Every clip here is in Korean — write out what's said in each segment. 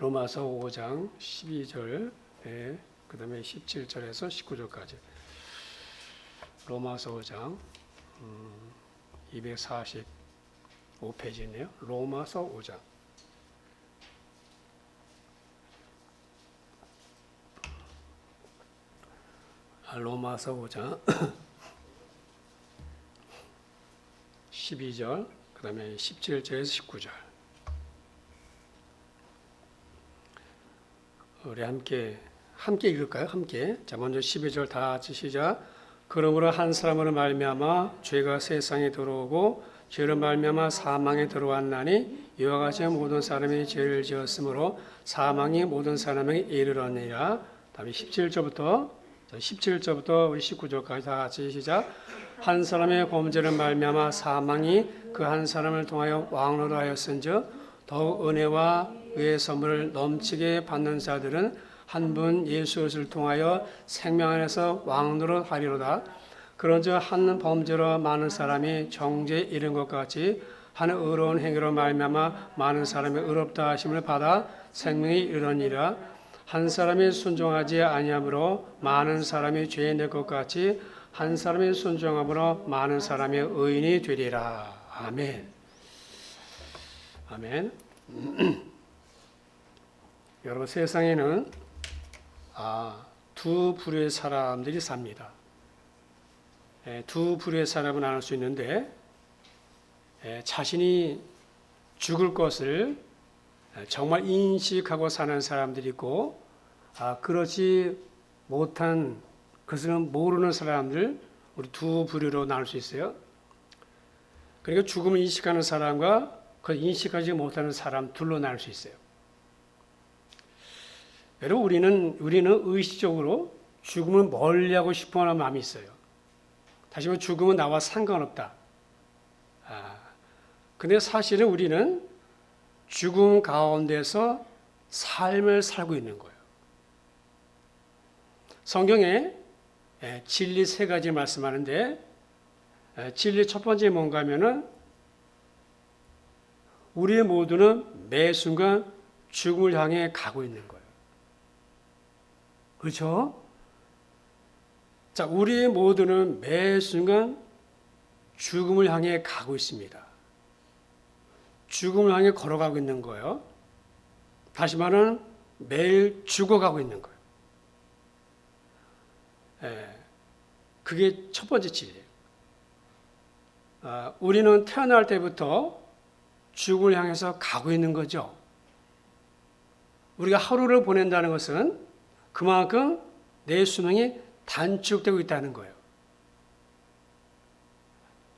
로마서 5장 12절에 그 다음에 17절에서 19절까지 로마서 5장 245페이지네요. 로마서 5장 로마서 5장 12절 그 다음에 17절에서 19절 우리 함께 읽을까요? 함께. 자, 먼저 12절 다 같이 시작. 그러므로 한 사람으로 말미암아 죄가 세상에 들어오고 죄로 말미암아 사망에 들어왔나니 이와 같이 모든 사람이 죄를 지었으므로 사망이 모든 사람에게 이르렀느니라. 다음에 17절부터 우리 19절까지 다 같이 시작. 한 사람의 범죄를 말미암아 사망이 그 한 사람을 통하여 왕노로 하였은즉 더욱 은혜와 의의 선물을 넘치게 받는 자들은 한 분 예수 그리스도를 통하여 생명 안에서 왕노릇 하리로다. 그런즉 한 범죄로 많은 사람이 정죄에 이른 것 같이 한 의로운 행위로 말미암아 많은 사람이 의롭다 하심을 받아 생명이 이르니라. 한 사람이 순종하지 아니함으로 많은 사람이 죄에 낼 것 같이 한 사람이 순종함으로 많은 사람이 의인이 되리라. 아멘. 아멘. 여러분, 세상에는 두 부류의 사람들이 삽니다. 두 부류의 사람을 나눌 수 있는데 자신이 죽을 것을 정말 인식하고 사는 사람들이 있고 그렇지 못한 그것을 모르는 사람들, 우리 두 부류로 나눌 수 있어요. 그러니까 죽음을 인식하는 사람과 그걸 인식하지 못하는 사람 둘로 나눌 수 있어요. 여러분, 우리는 의식적으로 죽음을 멀리하고 싶어하는 마음이 있어요. 다시 말해 죽음은 나와 상관없다. 근데 사실은 우리는 죽음 가운데서 삶을 살고 있는 거예요. 성경에 진리 세 가지 말씀하는데 진리 첫 번째 뭔가 하면은 우리 모두는 매 순간 죽음을 향해 가고 있는 거예요. 그렇죠? 자, 우리 모두는 매 순간 죽음을 향해 가고 있습니다. 죽음을 향해 걸어가고 있는 거예요. 다시 말하면 매일 죽어가고 있는 거예요. 그게 첫 번째 진리예요. 우리는 태어날 때부터 죽음을 향해서 가고 있는 거죠. 우리가 하루를 보낸다는 것은 그만큼 내 수명이 단축되고 있다는 거예요.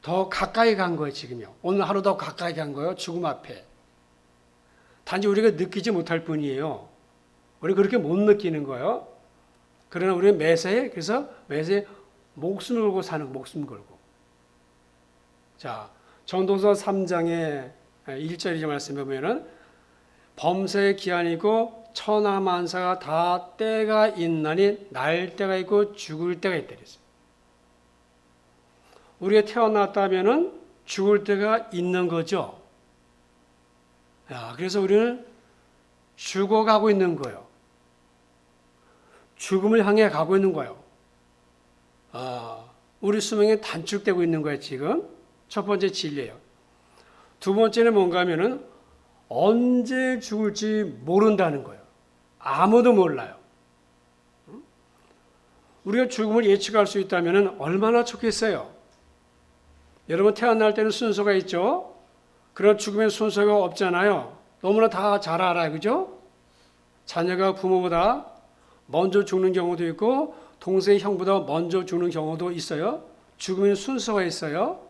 더 가까이 간 거예요, 지금요. 오늘 하루 더 가까이 간 거예요, 죽음 앞에. 단지 우리가 느끼지 못할 뿐이에요. 우리 그렇게 못 느끼는 거예요. 그러나 우리는 매사에 목숨을 걸고 사는, 목숨 걸고. 자, 전도서 3장의 1절의 말씀에 보면은 범사의 기한이고 천하만사가 다 때가 있나니 날 때가 있고 죽을 때가 있다 그랬어요. 우리가 태어났다면은 죽을 때가 있는 거죠. 그래서 우리는 죽어가고 있는 거예요. 죽음을 향해 가고 있는 거예요. 우리 수명이 단축되고 있는 거예요, 지금. 첫 번째 진리예요. 두 번째는 뭔가 하면은 언제 죽을지 모른다는 거예요. 아무도 몰라요. 우리가 죽음을 예측할 수 있다면 얼마나 좋겠어요. 여러분, 태어날 때는 순서가 있죠. 그런 죽음의 순서가 없잖아요. 너무나 다 잘 알아요. 그죠? 자녀가 부모보다 먼저 죽는 경우도 있고 동생이 형보다 먼저 죽는 경우도 있어요. 죽음의 순서가 있어요.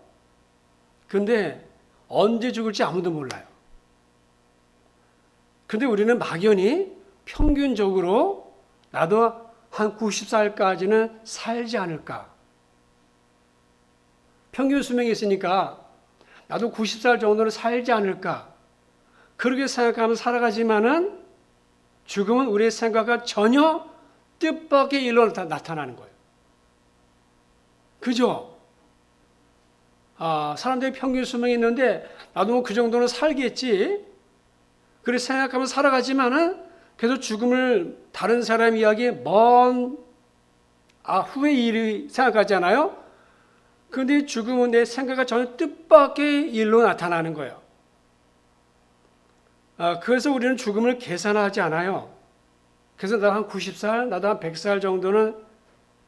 근데 언제 죽을지 아무도 몰라요. 근데 우리는 막연히 평균적으로 나도 한 90살까지는 살지 않을까. 평균 수명이 있으니까 나도 90살 정도는 살지 않을까. 그렇게 생각하면서 살아가지만은 죽음은 우리의 생각과 전혀 뜻밖의 일로 나타나는 거예요. 그죠? 사람들이 평균 수명이 있는데 나도 그 정도는 살겠지. 그렇게 생각하면서 살아가지만은 그래서 죽음을 다른 사람 이야기에 후의 일이 생각하잖아요. 그런데 죽음은 내 생각과 전혀 뜻밖의 일로 나타나는 거예요. 그래서 우리는 죽음을 계산하지 않아요. 그래서 나도 한 90살, 나도 한 100살 정도는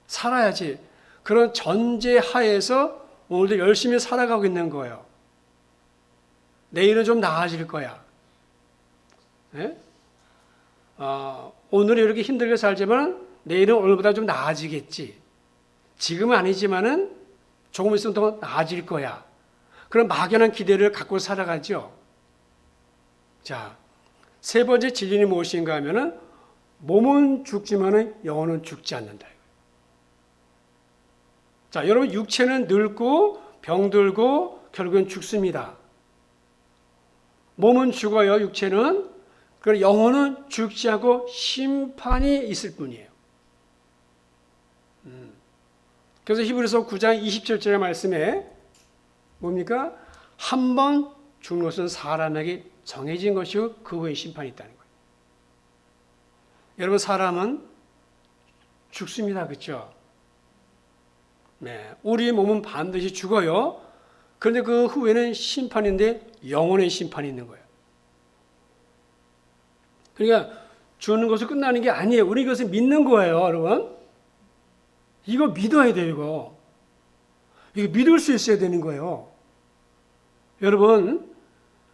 살아야지. 그런 전제 하에서 오늘도 열심히 살아가고 있는 거예요. 내일은 좀 나아질 거야. 네? 오늘은 이렇게 힘들게 살지만 내일은 오늘보다 좀 나아지겠지. 지금은 아니지만은 조금 있으면 더 나아질 거야. 그런 막연한 기대를 갖고 살아가죠. 자, 세 번째 진리는 무엇인가 하면은 몸은 죽지만은 영혼은 죽지 않는다. 자, 여러분 육체는 늙고 병들고 결국엔 죽습니다. 몸은 죽어요, 육체는. 그러나 영혼은 죽지 않고 심판이 있을 뿐이에요. 그래서 히브리서 9장 27절의 말씀에 뭡니까? 한 번 죽는 것은 사람에게 정해진 것이고 그 후에 심판이 있다는 거예요. 여러분 사람은 죽습니다. 그렇죠? 네, 우리 몸은 반드시 죽어요. 그런데 그 후에는 심판인데 영혼의 심판이 있는 거예요. 그러니까 죽는 것으로 끝나는 게 아니에요. 우리 이것을 믿는 거예요, 여러분. 이거 믿어야 돼요, 이거. 이거 믿을 수 있어야 되는 거예요. 여러분,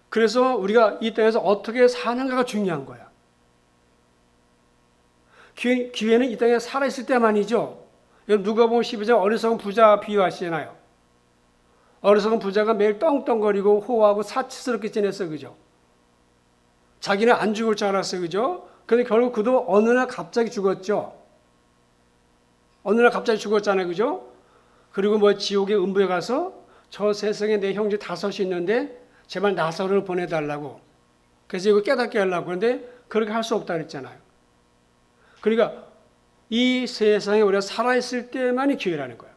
그래서 우리가 이 땅에서 어떻게 사는가가 중요한 거야. 기회는 이 땅에 살아있을 때만이죠. 여러분, 누가복음 12장 어리석은 부자 비유하시잖아요. 어리석은 부자가 매일 떵떵거리고 호호하고 사치스럽게 지냈어, 그죠? 자기는 안 죽을 줄 알았어요, 그죠? 그런데 결국 그도 어느 날 갑자기 죽었죠. 어느 날 갑자기 죽었잖아요, 그죠? 그리고 뭐 지옥의 음부에 가서 저 세상에 내 형제 5이 있는데 제발 나사로를 보내달라고. 그래서 이거 깨닫게 하려고. 그런데 그렇게 할 수 없다 그랬잖아요. 그러니까 이 세상에 우리가 살아있을 때만이 기회라는 거예요.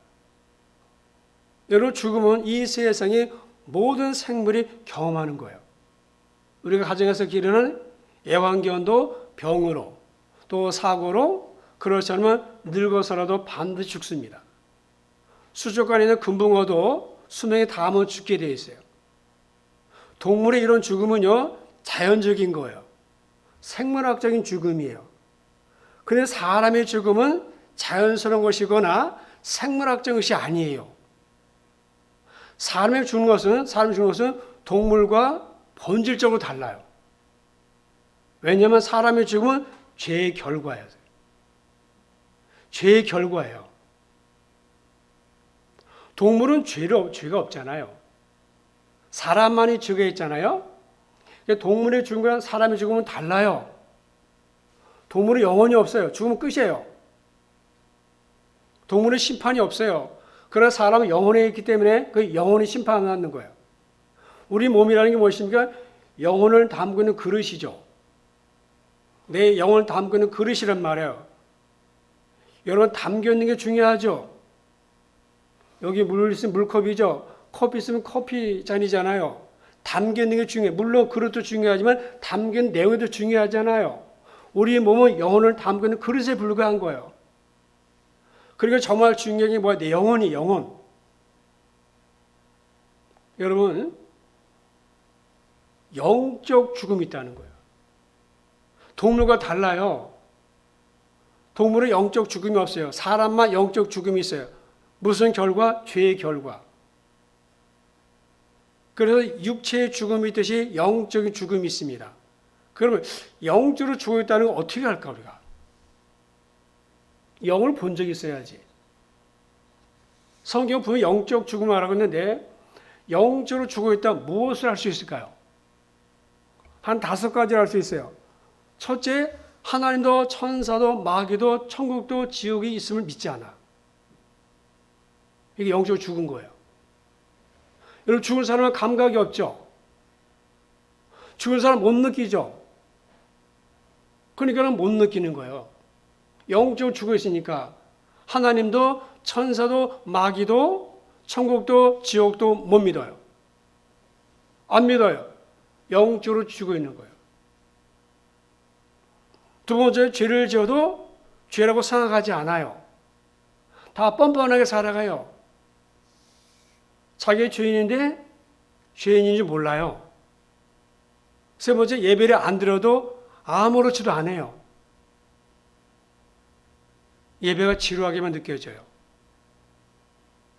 여러분 죽음은 이 세상의 모든 생물이 경험하는 거예요. 우리가 가정에서 기르는 애완견도 병으로 또 사고로 그렇지 않으면 늙어서라도 반드시 죽습니다. 수족관에 있는 금붕어도 수명이 닿으면 죽게 되어 있어요. 동물의 이런 죽음은요 자연적인 거예요. 생물학적인 죽음이에요. 그런데 사람의 죽음은 자연스러운 것이거나 생물학적인 것이 아니에요. 사람이 죽는 것은 동물과 본질적으로 달라요. 왜냐하면 사람의 죽음은 죄의 결과예요. 죄의 결과예요. 동물은 죄가 없잖아요. 사람만이 죄가 있잖아요. 동물의 죽음과 사람의 죽음은 달라요. 동물은 영혼이 없어요. 죽으면 끝이에요. 동물은 심판이 없어요. 그러나 사람은 영혼에 있기 때문에 그 영혼이 심판받는 거예요. 우리 몸이라는 게 무엇입니까? 영혼을 담고 있는 그릇이죠. 내 영혼을 담고 있는 그릇이란 말이에요. 여러분 담겨 있는 게 중요하죠. 여기 물 있으면 물컵이죠. 커피 있으면 커피 잔이잖아요. 담겨 있는 게 중요해요. 물론 그릇도 중요하지만 담겨 있는 내용도 중요하잖아요. 우리 몸은 영혼을 담고 있는 그릇에 불과한 거예요. 그러니까 정말 중요한 게 뭐야? 내 영혼이 영혼. 여러분 영적 죽음이 있다는 거예요. 동물과 달라요. 동물은 영적 죽음이 없어요. 사람만 영적 죽음이 있어요. 무슨 결과? 죄의 결과. 그래서 육체의 죽음이 있듯이 영적인 죽음이 있습니다. 그러면 영적으로 죽어있다는 건 어떻게 할까 우리가? 영을 본 적이 있어야지. 성경 보면 영적 죽음을 하라고 했는데 영적으로 죽어있다면 무엇을 할 수 있을까요? 한 5가지를 할 수 있어요. 첫째, 하나님도 천사도 마귀도 천국도 지옥이 있음을 믿지 않아. 이게 영적으로 죽은 거예요. 여러분 죽은 사람은 감각이 없죠. 죽은 사람 못 느끼죠. 그러니까 못 느끼는 거예요. 영적으로 죽어 있으니까 하나님도 천사도 마귀도 천국도 지옥도 못 믿어요. 안 믿어요. 영적으로 죽어 있는 거예요. 두 번째, 죄를 지어도 죄라고 생각하지 않아요. 다 뻔뻔하게 살아가요. 자기 죄인인데 죄인인 줄 몰라요. 세 번째, 예배를 안 드려도 아무렇지도 않아요. 예배가 지루하게만 느껴져요.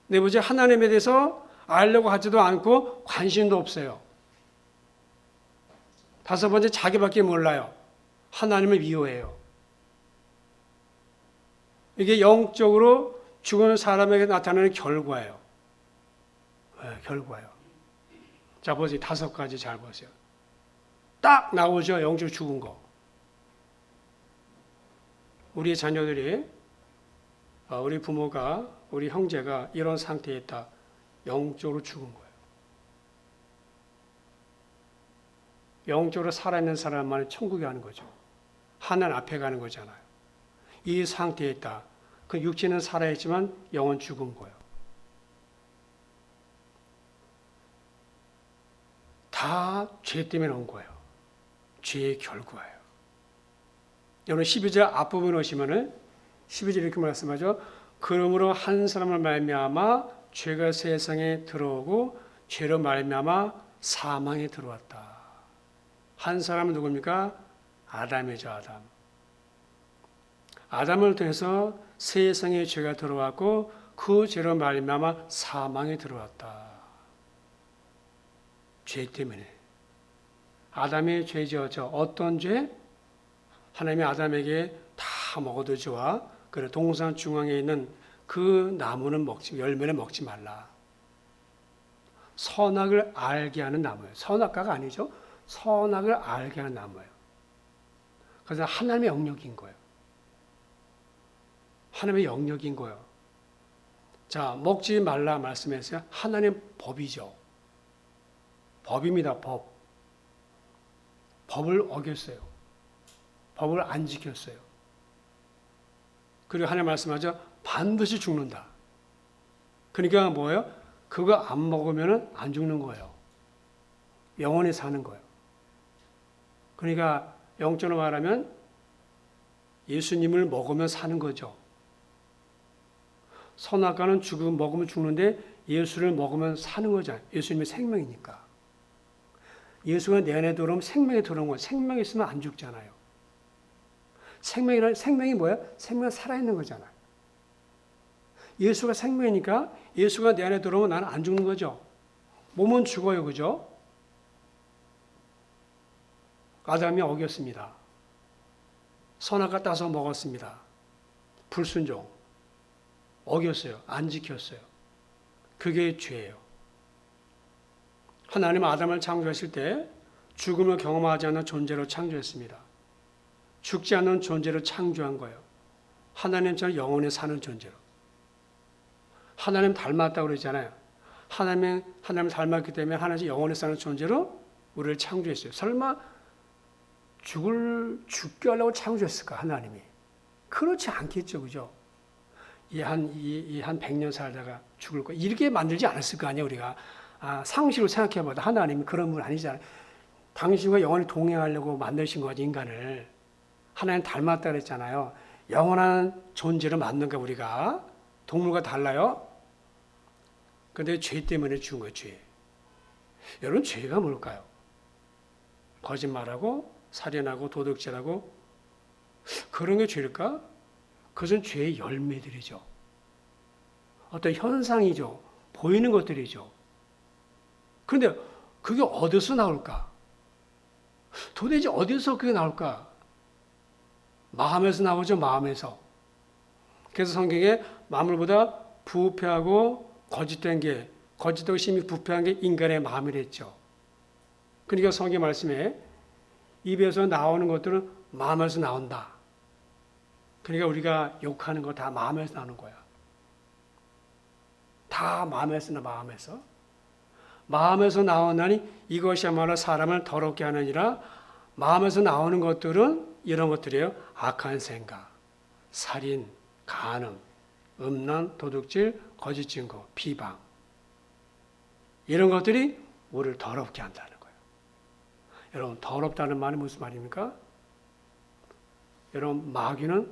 네 번째, 하나님에 대해서 알려고 하지도 않고 관심도 없어요. 다섯 번째, 자기밖에 몰라요. 하나님을 미워해요. 이게 영적으로 죽은 사람에게 나타나는 결과예요. 네, 결과예요. 자, 보세요. 다섯 가지 잘 보세요. 딱 나오죠. 영적으로 죽은 거. 우리 자녀들이, 우리 부모가, 우리 형제가 이런 상태에 있다. 영적으로 죽은 거예요. 영적으로 살아있는 사람만이 천국에 가는 거죠. 하나님 앞에 가는 거잖아요. 이 상태에 있다. 그 육체는 살아있지만 영은 죽은 거예요. 다 죄 때문에 온 거예요. 죄의 결과예요. 여러분 12절 앞부분 오시면은 12절 이렇게 말씀하죠. 그러므로 한 사람을 말미암아 죄가 세상에 들어오고 죄로 말미암아 사망에 들어왔다. 한 사람은 누굽니까? 아담이죠, 아담. 아담을 통해서 세상에 죄가 들어왔고 그 죄로 말미암아 사망에 들어왔다. 죄 때문에. 아담의 죄죠. 어떤 죄? 하나님이 아담에게 다 먹어도 좋아. 그래 동산 중앙에 있는 그 나무는 열매는 먹지 말라. 선악을 알게 하는 나무예요. 선악과가 아니죠. 선악을 알게 하는 나무예요. 그래서 하나님의 영역인 거예요. 하나님의 영역인 거예요. 자, 먹지 말라 말씀했어요. 하나님 법이죠. 법입니다. 법. 법을 어겼어요. 법을 안 지켰어요. 그리고 하나님 말씀하죠. 반드시 죽는다. 그러니까 뭐예요? 그거 안 먹으면 안 죽는 거예요. 영원히 사는 거예요. 그러니까 영적으로 말하면 예수님을 먹으면 사는 거죠. 선악과는 먹으면 죽는데 예수를 먹으면 사는 거잖아요. 예수님의 생명이니까. 예수가 내 안에 들어오면 생명이 들어온 거예요. 생명이 있으면 안 죽잖아요. 생명이 뭐야? 생명은 살아있는 거잖아요. 예수가 생명이니까 예수가 내 안에 들어오면 나는 안 죽는 거죠. 몸은 죽어요. 그죠? 아담이 어겼습니다. 선악과 따서 먹었습니다. 불순종. 어겼어요. 안 지켰어요. 그게 죄예요. 하나님 아담을 창조하실 때 죽음을 경험하지 않는 존재로 창조했습니다. 죽지 않는 존재로 창조한 거예요. 하나님처럼 영원히 사는 존재로. 하나님 닮았다고 그러잖아요. 하나님 닮았기 때문에 하나님 영원히 사는 존재로 우리를 창조했어요. 설마 죽게 하려고 창조했을까, 하나님이? 그렇지 않겠죠, 그죠? 한 100년 살다가 죽을 거 이렇게 만들지 않았을 거 아니에요, 우리가. 상식으로 생각해봐도 하나님이 그런 분 아니잖아요. 당신과 영원히 동행하려고 만드신 거지, 인간을. 하나님 닮았다 그랬잖아요. 영원한 존재로 만든 거 우리가. 동물과 달라요. 근데 죄 때문에 죽은 거예요, 죄. 여러분, 죄가 뭘까요? 거짓말하고, 살인하고, 도둑질하고, 그런 게 죄일까? 그것은 죄의 열매들이죠. 어떤 현상이죠. 보이는 것들이죠. 그런데 그게 어디서 나올까? 도대체 어디서 그게 나올까? 마음에서 나오죠, 마음에서. 그래서 성경에 만물보다 부패하고 거짓되고 심히 부패한 게 인간의 마음이랬죠. 그러니까 성경 말씀에 입에서 나오는 것들은 마음에서 나온다. 그러니까 우리가 욕하는 거 다 마음에서 나오는 거야. 다 마음에서. 마음에서 나오나니 이것이야말로 사람을 더럽게 하느니라. 마음에서 나오는 것들은 이런 것들이에요. 악한 생각, 살인, 간음, 음란, 도둑질, 거짓 증거, 비방. 이런 것들이 우리를 더럽게 한다는 거예요. 여러분, 더럽다는 말이 무슨 말입니까? 여러분 마귀는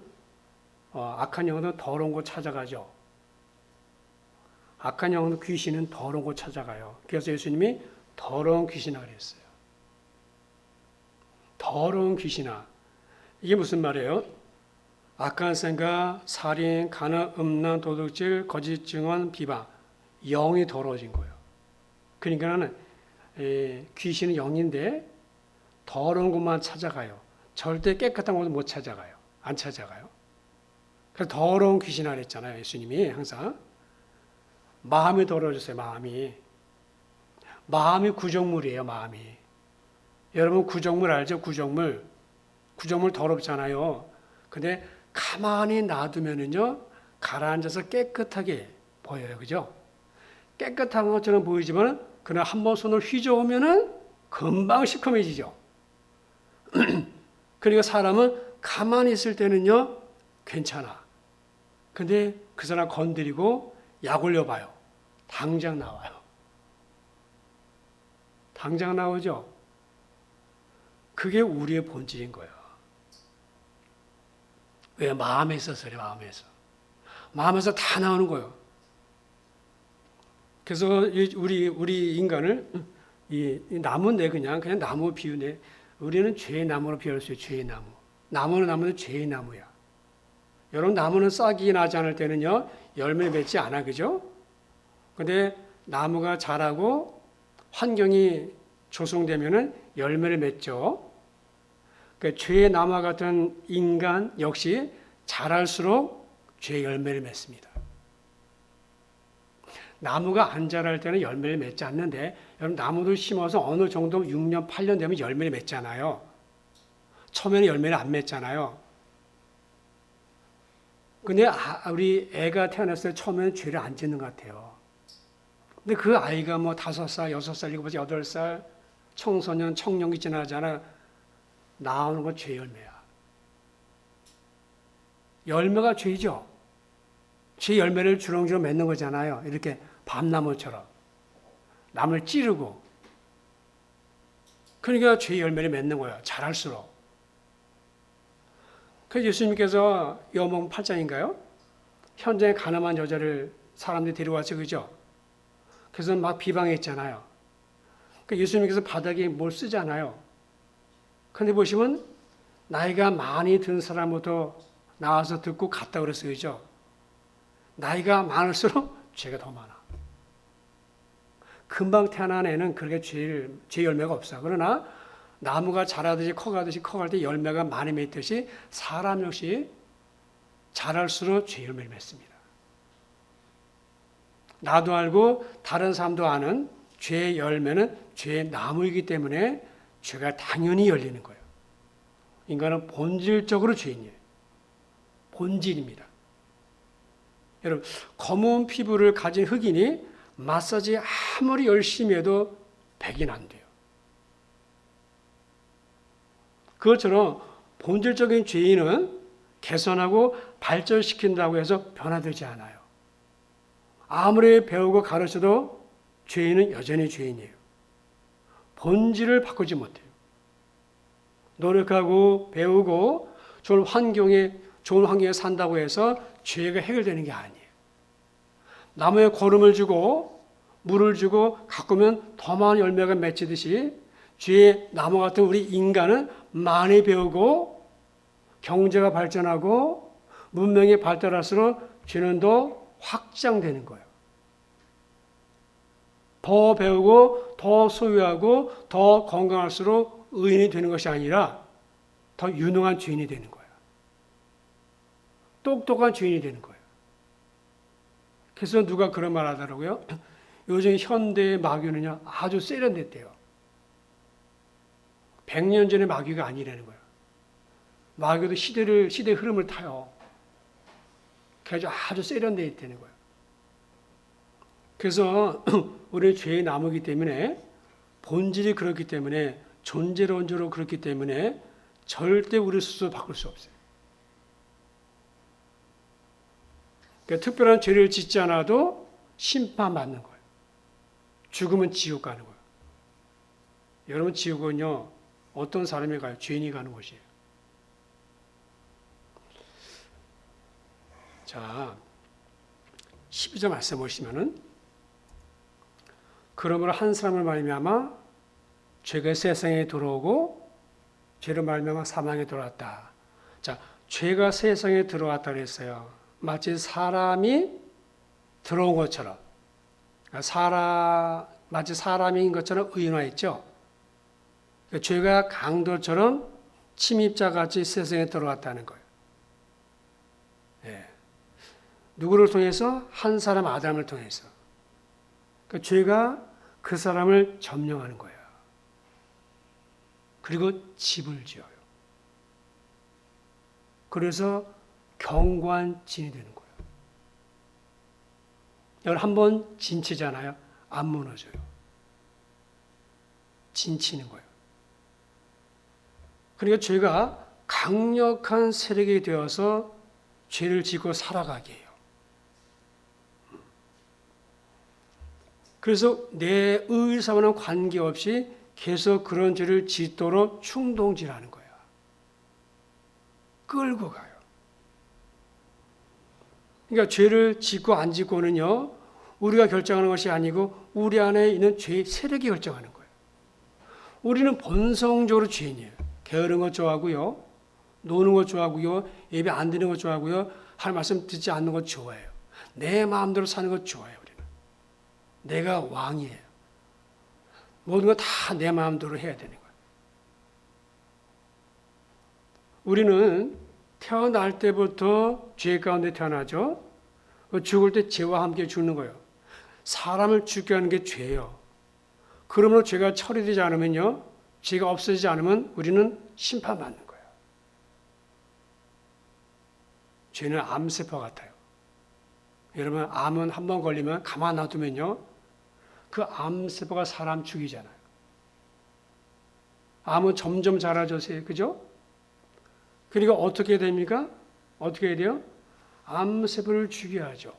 악한 영혼은 더러운 곳 찾아가죠. 악한 영혼 귀신은 더러운 곳 찾아가요. 그래서 예수님이 더러운 귀신아 그랬어요. 더러운 귀신아. 이게 무슨 말이에요? 악한 생각, 살인, 간음, 음란, 도둑질, 거짓 증언, 비방. 영이 더러워진 거예요. 그러니까는 귀신은 영인데 더러운 곳만 찾아가요. 절대 깨끗한 곳은 못 찾아가요. 안 찾아가요. 그래서 더러운 귀신아 그랬잖아요. 예수님이 항상. 마음이 더러워졌어요. 마음이 구정물이에요. 마음이. 여러분 구정물 알죠? 구정물 더럽잖아요. 근데 가만히 놔두면은요 가라앉아서 깨끗하게 보여요. 그죠? 깨끗한 것처럼 보이지만 그러나 한번 손을 휘저으면은 금방 시커매지죠. 그러니까 사람은 가만히 있을 때는요 괜찮아. 근데 그 사람 건드리고 약 올려봐요. 당장 나와요. 당장 나오죠. 그게 우리의 본질인 거예요. 왜? 마음에 있어서 그래. 마음에서 다 나오는 거예요. 그래서 우리 인간을 이 나무인데 그냥 나무 비유네. 우리는 죄의 나무로 비유할 수 있어요. 죄의 나무. 나무는 죄의 나무야. 여러분 나무는 싹이 나지 않을 때는요 열매 맺지 않아. 그죠? 근데 나무가 자라고 환경이 조성되면은 열매를 맺죠. 그러니까 죄의 나무와 같은 인간 역시 자랄수록 죄의 열매를 맺습니다. 나무가 안 자랄 때는 열매를 맺지 않는데 여러분 나무도 심어서 어느 정도 6년, 8년 되면 열매를 맺잖아요. 처음에는 열매를 안 맺잖아요. 근데 우리 애가 태어났을 때 처음에는 죄를 안 짓는 것 같아요. 근데 그 아이가 뭐 5살, 6살, 7살, 8살 청소년, 청년기 지나잖아. 나오는 건 죄 열매야. 열매가 죄죠. 죄 열매를 주렁주렁 맺는 거잖아요. 이렇게 밤나무처럼. 나무를 찌르고. 그러니까 죄 열매를 맺는 거예요. 자랄수록. 그래서 예수님께서 요한복음 8장인가요? 현장에 가늠한 여자를 사람들이 데려왔죠. 그죠? 그래서 막 비방했잖아요. 그러니까 예수님께서 바닥에 뭘 쓰잖아요. 그런데 보시면 나이가 많이 든 사람부터 나와서 듣고 갔다 그랬어요. 그죠? 나이가 많을수록 죄가 더 많아. 금방 태어난 애는 그렇게 죄 열매가 없어. 그러나 나무가 자라듯이 커갈 때 열매가 많이 맺듯이 사람 역시 자랄수록 죄 열매를 맺습니다. 나도 알고 다른 사람도 아는 죄의 열매는 죄의 나무이기 때문에 죄가 당연히 열리는 거예요. 인간은 본질적으로 죄인이에요. 본질입니다. 여러분, 검은 피부를 가진 흑인이 마사지 아무리 열심히 해도 백인 안 돼요. 그것처럼 본질적인 죄인은 개선하고 발전시킨다고 해서 변화되지 않아요. 아무리 배우고 가르쳐도 죄인은 여전히 죄인이에요. 본질을 바꾸지 못해요. 노력하고 배우고 좋은 환경에 산다고 해서 죄가 해결되는 게 아니에요. 나무에 거름을 주고 물을 주고 가꾸면 더 많은 열매가 맺히듯이 죄의 나무 같은 우리 인간은 많이 배우고 경제가 발전하고 문명이 발달할수록 죄는 더 확장되는 거예요. 더 배우고 더 소유하고 더 건강할수록 의인이 되는 것이 아니라 더 유능한 죄인이 되는 거예요. 똑똑한 죄인이 되는 거예요. 그래서 누가 그런 말 하더라고요. 요즘 현대의 마귀는요 아주 세련됐대요. 100년 전의 마귀가 아니라는 거예요. 마귀도 시대의 흐름을 타요. 그래서 아주 세련되어 있다는 거예요. 그래서 우리는 죄의 나무이기 때문에 본질이 그렇기 때문에 존재론적으로 그렇기 때문에 절대 우리 스스로 바꿀 수 없어요. 그러니까 특별한 죄를 짓지 않아도 심판받는 거예요. 죽으면 지옥 가는 거예요. 여러분 지옥은요 어떤 사람이 가요? 죄인이 가는 곳이에요. 자, 12절 말씀 보시면은 그러므로 한 사람을 말미암아 죄가 세상에 들어오고 죄로 말미암아 사망에 들어왔다. 자, 죄가 세상에 들어왔다 그랬어요. 마치 사람이 들어온 것처럼, 마치 사람인 것처럼 의인화했죠. 그러니까 죄가 강도처럼 침입자 같이 세상에 들어왔다는 거예요. 예. 누구를 통해서? 한 사람 아담을 통해서. 그러니까 죄가 그 사람을 점령하는 거예요. 그리고 집을 지어요. 그래서 견고한 진이 되는 거예요. 여러분 한번 진치잖아요. 안 무너져요. 진치는 거예요. 그러니까 죄가 강력한 세력이 되어서 죄를 짓고 살아가게 해요. 그래서 내 의사와는 관계없이 계속 그런 죄를 짓도록 충동질하는 거야. 끌고 가요. 그러니까 죄를 짓고 안 짓고는요, 우리가 결정하는 것이 아니고 우리 안에 있는 죄의 세력이 결정하는 거예요. 우리는 본성적으로 죄인이에요. 게으른 것 좋아하고요, 노는 것 좋아하고요, 예배 안 드리는 것 좋아하고요, 할 말씀 듣지 않는 것 좋아해요. 내 마음대로 사는 것 좋아해요. 우리는 내가 왕이에요. 모든 거 다 내 마음대로 해야 되는 거예요. 우리는 태어날 때부터 죄 가운데 태어나죠. 죽을 때 죄와 함께 죽는 거예요. 사람을 죽게 하는 게 죄예요. 그러므로 죄가 처리되지 않으면요, 죄가 없어지지 않으면 우리는 심판받는 거예요. 죄는 암세포 같아요. 여러분 암은 한 번 걸리면 가만 놔두면요, 그 암세포가 사람 죽이잖아요. 암은 점점 자라져서, 그죠? 그러니까 어떻게 됩니까? 어떻게 해야 돼요? 암세포를 죽여야죠.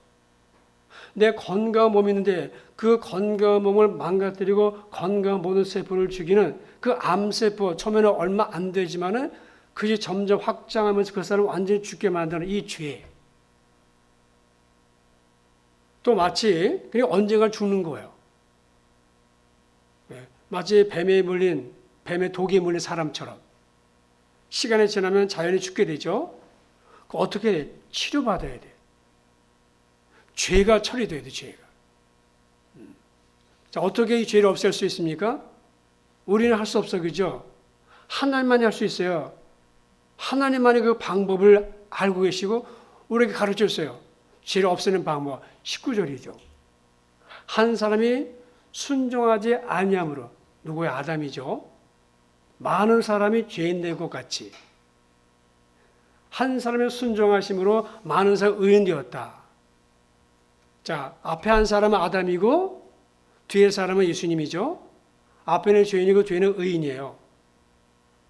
내 건강한 몸이 있는데 그 건강한 몸을 망가뜨리고 건강한 모든 세포를 죽이는 그 암세포, 처음에는 얼마 안 되지만은 그게 점점 확장하면서 그 사람을 완전히 죽게 만드는 이 죄. 또 마치 그냥 언젠가 죽는 거예요. 마치 뱀의 독에 물린 사람처럼 시간이 지나면 자연히 죽게 되죠. 어떻게 돼? 치료받아야 돼. 죄가 처리돼야 돼, 죄가. 자, 어떻게 이 죄를 없앨 수 있습니까? 우리는 할 수 없어, 그죠? 하나님만이 할 수 있어요. 하나님만이 그 방법을 알고 계시고 우리에게 가르쳐 줬어요. 죄를 없애는 방법. 19절이죠. 한 사람이 순종하지 아니함으로, 누구의 아담이죠? 많은 사람이 죄인 된 것 같이 한 사람의 순종하심으로 많은 사람이 의인 되었다. 자, 앞에 한 사람은 아담이고 뒤에 사람은 예수님이죠. 앞에는 죄인이고 뒤에는 의인이에요.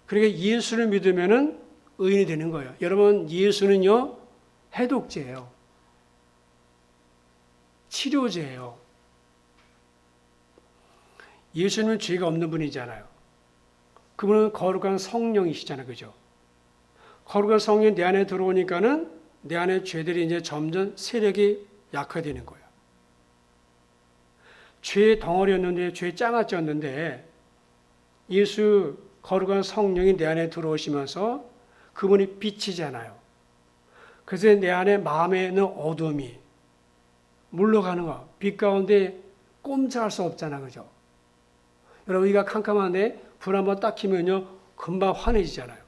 그러니까 예수를 믿으면은 의인이 되는 거예요. 여러분, 예수는요, 해독제예요. 치료제예요. 예수님은 죄가 없는 분이잖아요. 그분은 거룩한 성령이시잖아요. 그죠? 거룩한 성령이 내 안에 들어오니까는 내 안에 죄들이 이제 점점 세력이 약화되는 거예요. 죄의 덩어리였는데, 죄의 장아찌였는데, 예수 거룩한 성령이 내 안에 들어오시면서 그분이 빛이잖아요. 그래서 내 안에 마음에 있는 어둠이 물러가는 거. 빛 가운데 꼼짝할 수 없잖아. 그죠? 여러분, 우리가 캄캄한데 불 한번 딱 켜면요, 금방 환해지잖아요.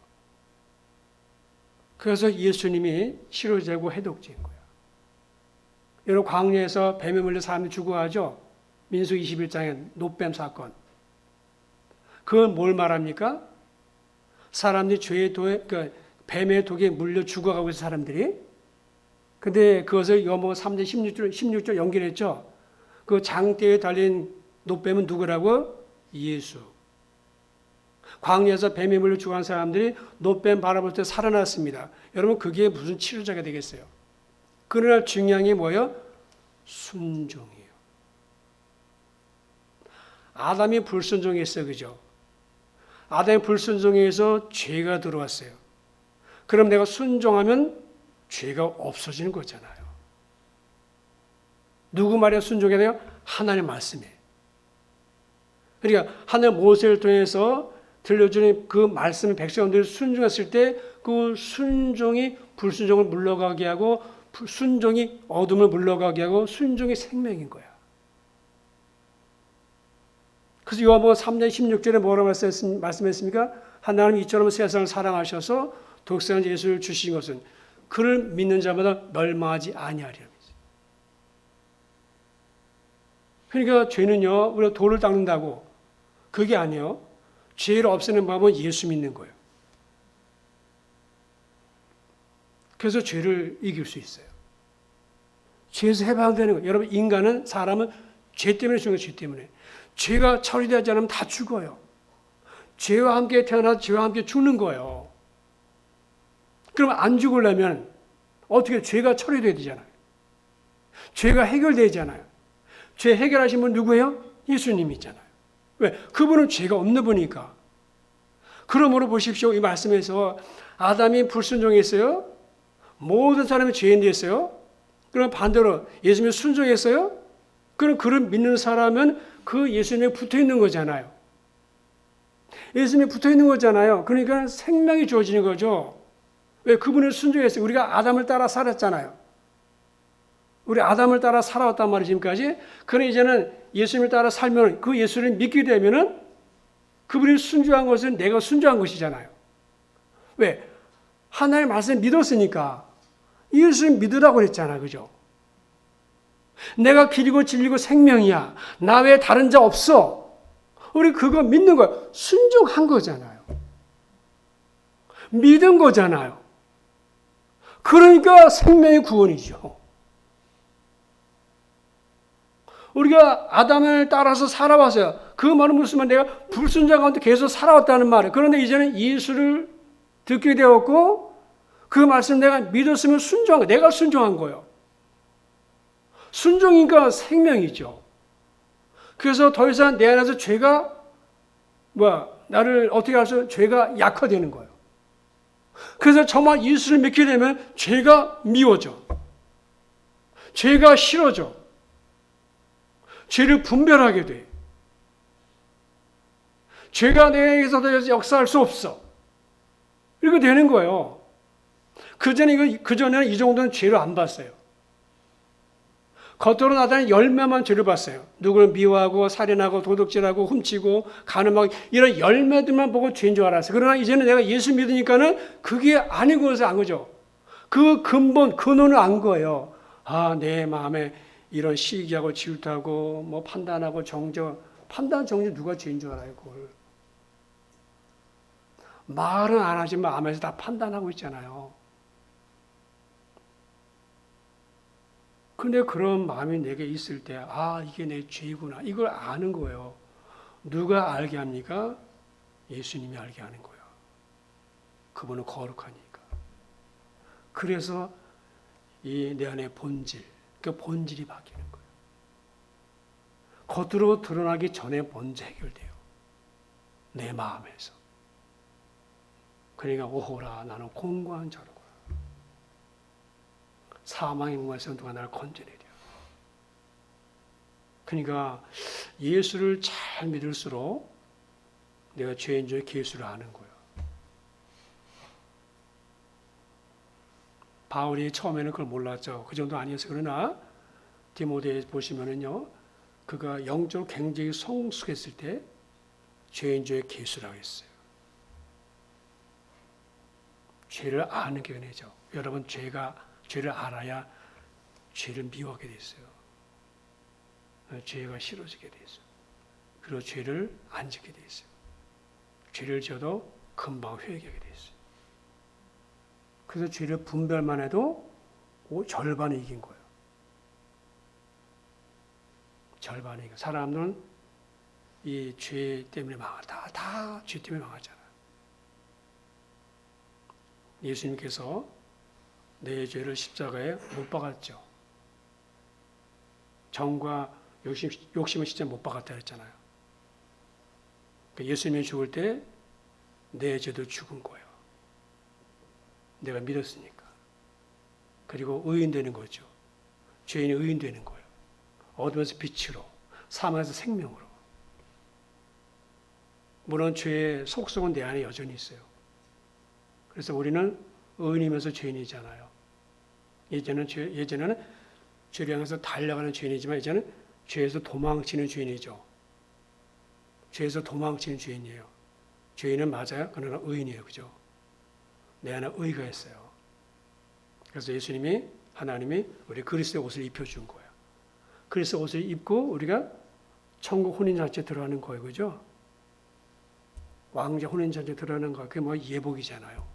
그래서 예수님이 치료제고 해독제인 거예요. 여러분, 광야에서 뱀에 물려 사람이 죽어가죠? 민수 21장의 노뱀 사건. 그건 뭘 말합니까? 사람들이 죄의 도에, 뱀의 독에 물려 죽어가고 있는 사람들이. 근데 그것을 요한복음 3장 16절 연결했죠. 그 장대에 달린 노뱀은 누구라고? 예수. 광야에서 뱀에 물려 죽어간 사람들이 노뱀 바라볼 때 살아났습니다. 여러분, 그게 무슨 치료자가 되겠어요? 그러나 중요한 게 뭐예요? 순종이에요. 아담이 불순종했어요. 그죠? 아담이 불순종해서 죄가 들어왔어요. 그럼 내가 순종하면 죄가 없어지는 거잖아요. 누구 말에 순종해야 돼요? 하나님 말씀에. 그러니까 하나님 모세를 통해서 들려주는 그 말씀을 백성들이 순종했을 때 그 순종이 불순종을 물러가게 하고 순종이 어둠을 물러가게 하고 순종이 생명인 거야. 그래서 요한복음 3장 16절에 뭐라고 말씀했습니까? 하나님 이처럼 세상을 사랑하셔서 독생자 예수를 주신 것은 그를 믿는 자마다 멸망하지 아니하리라. 그러니까 죄는요, 우리가 돌을 닦는다고 그게 아니에요. 죄를 없애는 방법은 예수 믿는 거예요. 그래서 죄를 이길 수 있어요. 죄에서 해방되는 거예요. 여러분, 인간은, 사람은 죄 때문에 죽는 거예요. 죄 때문에. 죄가 처리되지 않으면 다 죽어요. 죄와 함께 태어나서 죄와 함께 죽는 거예요. 그럼 안 죽으려면 어떻게 죄가 처리돼야 되잖아요. 죄가 해결되잖아요. 죄 해결하신 분 누구예요? 예수님이잖아요. 왜? 그분은 죄가 없는 분이니까. 그러므로 보십시오. 이 말씀에서 아담이 불순종했어요. 모든 사람이 죄인 됐어요. 그럼 반대로 예수님이 순종했어요. 그럼 그를 믿는 사람은 그 예수님에 붙어 있는 거잖아요. 예수님에 붙어 있는 거잖아요. 그러니까 생명이 주어지는 거죠. 왜? 그분을 순종했어요. 우리가 아담을 따라 살았잖아요. 우리 아담을 따라 살아왔단 말이에요, 지금까지. 그러나 이제는 예수님을 따라 살면 그 예수를 믿게 되면은 그분이 순종한 것은 내가 순종한 것이잖아요. 왜? 하나님의 말씀을 믿었으니까. 예수를 믿으라고 그랬잖아, 그죠? 내가 길이고 진리고 생명이야. 나 외에 다른 자 없어. 우리 그거 믿는 거야. 순종한 거잖아요. 믿은 거잖아요. 그러니까 생명의 구원이죠. 우리가 아담을 따라서 살아왔어요. 그 말은 무슨 내가 불순종 가운데 계속 살아왔다는 말이에요. 그런데 이제는 예수를 듣게 되었고 그 말씀 내가 믿었으면 순종한 거예요. 내가 순종한 거예요. 순종이니까 생명이죠. 그래서 더 이상 내 안에서 죄가 나를 어떻게 해서 죄가 약화되는 거예요. 그래서 정말 예수를 믿게 되면 죄가 미워져. 죄가 싫어져. 죄를 분별하게 돼. 죄가 내게서 더 역사할 수 없어. 이렇게 되는 거예요. 그전에는 이 정도는 죄를 안 봤어요. 겉으로 나타나는 열매만 죄를 봤어요. 누구를 미워하고 살인하고 도둑질하고 훔치고 간음하고 이런 열매들만 보고 죄인 줄 알았어요. 그러나 이제는 내가 예수 믿으니까는 그게 아닌 것을 안 거죠. 그 근본, 근원을 안 거예요. 아, 내 마음에 이런 시기하고 질투하고 판단하고 판단 정죄 누가 죄인 줄 알아요, 그걸. 말은 안 하지만 마음에서 다 판단하고 있잖아요. 근데 그런 마음이 내게 있을 때, 아, 이게 내 죄구나. 이걸 아는 거예요. 누가 알게 합니까? 예수님이 알게 하는 거예요. 그분은 거룩하니까. 그래서 이 내 안의 본질, 그 본질이 바뀌는 거예요. 겉으로 드러나기 전에 먼저 해결돼요. 내 마음에서. 그러니까 오호라 나는 공고한 자로구나. 사망의 공간에서 누가 나를 건져내랴. 그러니까 예수를 잘 믿을수록 내가 죄인 중에 예수를 아는 거예요. 바울이 처음에는 그걸 몰랐죠. 그 정도 아니었어요. 그러나 디모데 보시면은요, 그가 영적으로 굉장히 성숙했을 때 죄인 중에 예수라고 했어요. 죄를 아는 게 은혜죠. 여러분 죄를 알아야 죄를 미워하게 돼 있어요. 죄가 싫어지게 돼 있어요. 그리고 죄를 안 짓게 돼 있어요. 죄를 지어도 금방 회개하게 돼 있어요. 그래서 죄를 분별만 해도 절반을 이긴 거예요. 절반이 이겨. 사람들은 이 죄 때문에 다 죄 때문에 망하잖아요. 예수님께서 내 죄를 십자가에 못 박았죠. 정과 욕심을 십자가에 못 박았다 했잖아요. 그러니까 예수님이 죽을 때 내 죄도 죽은 거예요. 내가 믿었으니까. 그리고 의인되는 거죠. 죄인이 의인되는 거예요. 어둠에서 빛으로, 사망에서 생명으로. 물론 죄의 속성은 내 안에 여전히 있어요. 그래서 우리는 의인이면서 죄인이잖아요. 예전에는 죄를 향해서 달려가는 죄인이지만 이제는 죄에서 도망치는 죄인이죠. 죄에서 도망치는 죄인이에요. 죄인은 맞아요. 그러나 의인이에요. 그죠? 내 안에 의가 있어요. 그래서 하나님이 우리 그리스도의 옷을 입혀준 거예요. 그리스도의 옷을 입고 우리가 천국 혼인잔치에 들어가는 거예요. 그죠? 왕자 혼인잔치에 들어가는 거. 그게 뭐 예복이잖아요.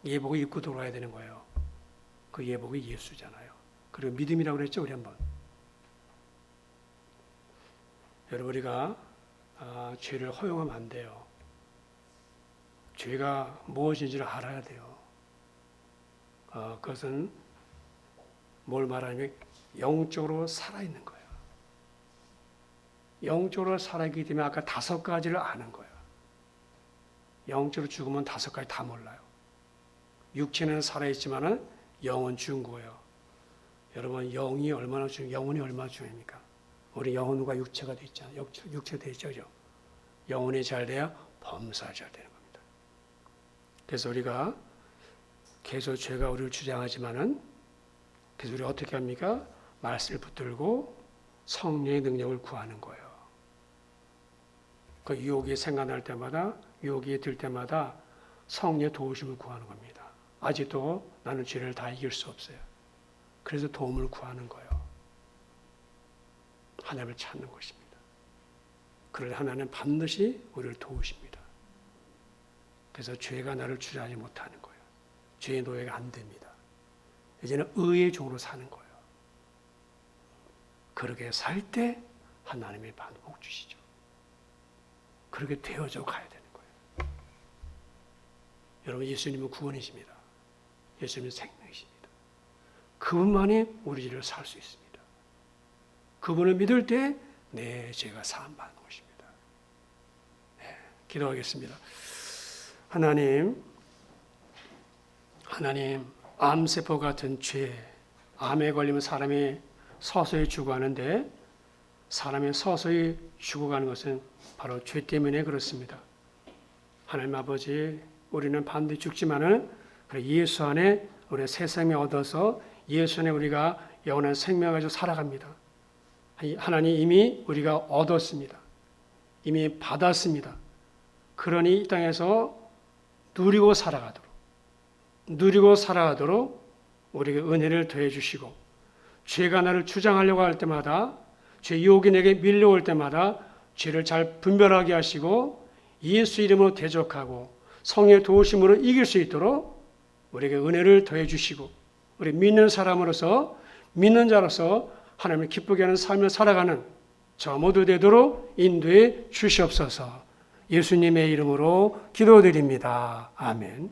예복을 입고 돌아야 되는 거예요. 그 예복이 예수잖아요. 그리고 믿음이라고 그랬죠. 우리 한번. 여러분 우리가 죄를 허용하면 안 돼요. 죄가 무엇인지를 알아야 돼요. 그것은 뭘 말하냐면 영적으로 살아있는 거예요. 영적으로 살아있기 때문에 아까 5가지를 아는 거예요. 영적으로 죽으면 5가지 다 몰라요. 육체는 살아있지만 영은 죽은 거예요. 여러분 영이 얼마나 영혼이 얼마나 중요합니까? 우리 영혼과 육체가 돼 있잖아요. 육체가 돼 있죠. 영혼이 잘 돼야 범사가 잘 되는 겁니다. 그래서 우리가 계속 죄가 우리를 주장하지만은 그래서 우리가 어떻게 합니까? 말씀을 붙들고 성령의 능력을 구하는 거예요. 그 유혹이 생각날 때마다 유혹이 들 때마다 성령의 도우심을 구하는 겁니다. 아직도 나는 죄를 다 이길 수 없어요. 그래서 도움을 구하는 거예요. 하나님을 찾는 것입니다. 그럴 하나님은 반드시 우리를 도우십니다. 그래서 죄가 나를 주장하지 못하는 거예요. 죄의 노예가 안 됩니다. 이제는 의의 종으로 사는 거예요. 그렇게 살 때 하나님이 복 주시죠. 그렇게 되어져 가야 되는 거예요. 여러분 예수님은 구원이십니다. 예수님은 생명이십니다. 그분만이 우리 죄를 살 수 있습니다. 그분을 믿을 때 내 죄가 사함받는 것입니다. 네, 기도하겠습니다. 하나님 암세포 같은 죄, 암에 걸리면 사람이 서서히 죽어가는데 사람이 서서히 죽어가는 것은 바로 죄 때문에 그렇습니다. 하나님 아버지, 우리는 반드시 죽지만은 예수 안에 우리 새 생명 얻어서 예수 안에 우리가 영원한 생명을 가지고 살아갑니다. 하나님 이미 우리가 얻었습니다. 이미 받았습니다. 그러니 이 땅에서 누리고 살아가도록 우리에게 은혜를 더해 주시고 죄가 나를 주장하려고 할 때마다 죄 유혹이 내게 밀려올 때마다 죄를 잘 분별하게 하시고 예수 이름으로 대적하고 성령의 도우심으로 이길 수 있도록 우리에게 은혜를 더해 주시고 우리 믿는 사람으로서 믿는 자로서 하나님을 기쁘게 하는 삶을 살아가는 저 모두 되도록 인도해 주시옵소서. 예수님의 이름으로 기도드립니다. 아멘.